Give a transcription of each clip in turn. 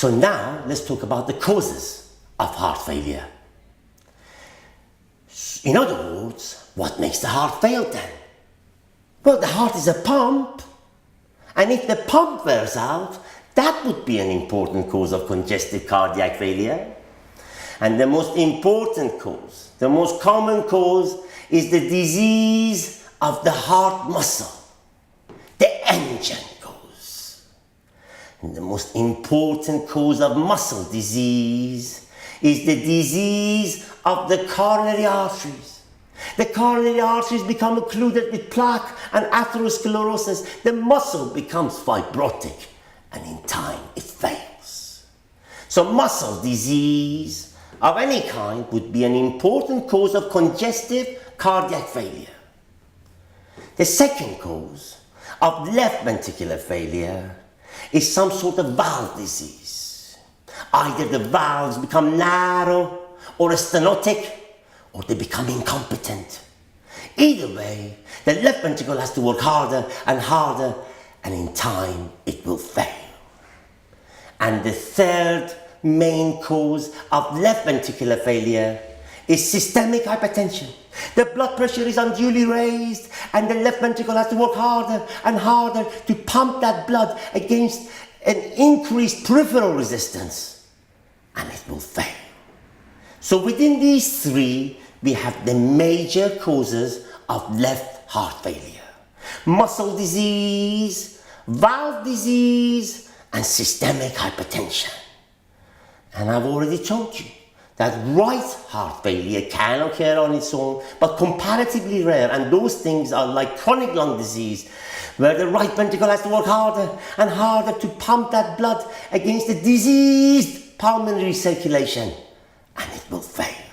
So now let's talk about the causes of heart failure. In other words, what makes the heart fail then? Well, the heart is a pump, and if the pump wears out, that would be an important cause of congestive cardiac failure. And the most important cause, the most common cause, is the disease of the heart muscle, the engine cause. And the most important cause of muscle disease is the disease of the coronary arteries. The coronary arteries become occluded with plaque and atherosclerosis. The muscle becomes fibrotic, and in time it fails. So muscle disease of any kind would be an important cause of congestive cardiac failure. The second cause of left ventricular failure is some sort of valve disease. Either the valves become narrow or stenotic, or they become incompetent. Either way, the left ventricle has to work harder, and in time it will fail. And the third main cause of left ventricular failure is systemic hypertension. The blood pressure is unduly raised, and the left ventricle has to work harder and harder to pump that blood against an increased peripheral resistance, and it will fail. So within these three, we have the major causes of left heart failure: muscle disease, valve disease, and systemic hypertension. And I've already told you that right heart failure can occur on its own, but comparatively rare, and those things are like chronic lung disease, where the right ventricle has to work harder and harder to pump that blood against the diseased pulmonary circulation, and it will fail.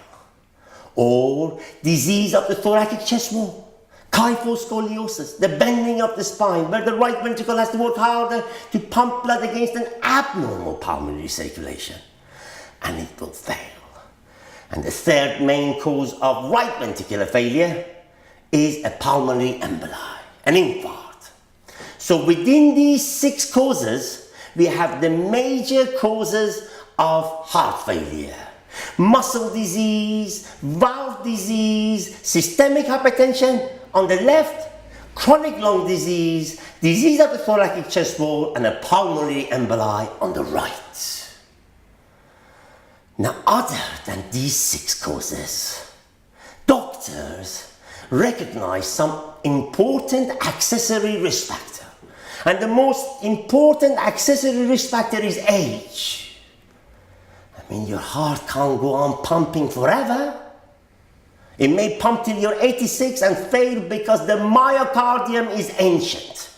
Or disease of the thoracic chest wall, kyphoscoliosis, the bending of the spine, where the right ventricle has to work harder to pump blood against an abnormal pulmonary circulation, and it will fail. And the third main cause of right ventricular failure is a pulmonary emboli, an infarct. So within these 6 causes, we have the major causes of heart failure: muscle disease, valve disease, systemic hypertension on the left, chronic lung disease, disease of the thoracic chest wall, and a pulmonary emboli on the right. Now, other than these 6 causes, doctors recognize some important accessory risk factor. And the most important accessory risk factor is age. I mean, your heart can't go on pumping forever. It may pump till you're 86 and fail because the myocardium is ancient.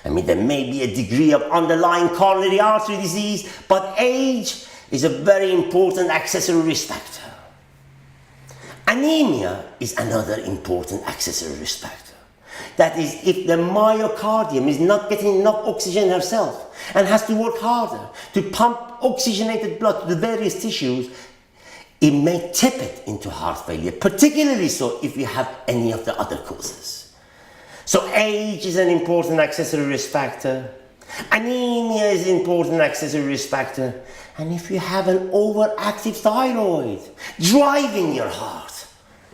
I mean, there may be a degree of underlying coronary artery disease, but age is a very important accessory risk factor. Anemia is another important accessory risk factor. That is, if the myocardium is not getting enough oxygen herself and has to work harder to pump oxygenated blood to the various tissues, it may tip it into heart failure, particularly so if you have any of the other causes. So age is an important accessory risk factor. Anemia is an important accessory risk factor. And if you have an overactive thyroid driving your heart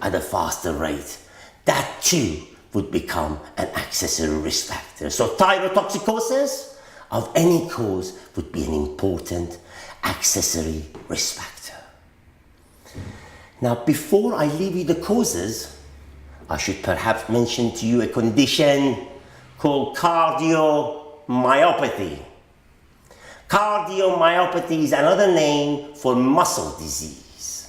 at a faster rate, that too would become an accessory risk factor. So thyrotoxicosis of any cause would be an important accessory risk factor. Now, before I leave you the causes, I should perhaps mention to you a condition called cardiomyopathy. Cardiomyopathy is another name for muscle disease.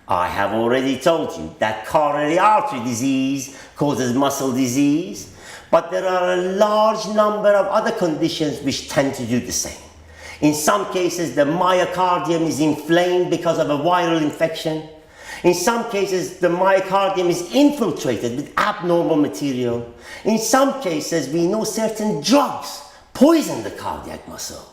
I have already told you that coronary artery disease causes muscle disease, but there are a large number of other conditions which tend to do the same. In some cases, the myocardium is inflamed because of a viral infection. In some cases, the myocardium is infiltrated with abnormal material. In some cases, we know certain drugs poison the cardiac muscle.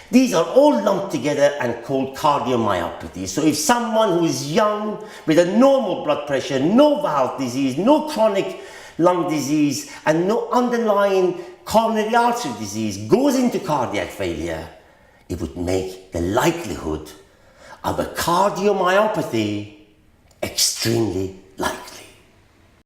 These are all lumped together and called cardiomyopathy. So if someone who is young with a normal blood pressure, no valve disease, no chronic lung disease, and no underlying coronary artery disease goes into cardiac failure, it would make the likelihood of a cardiomyopathy extremely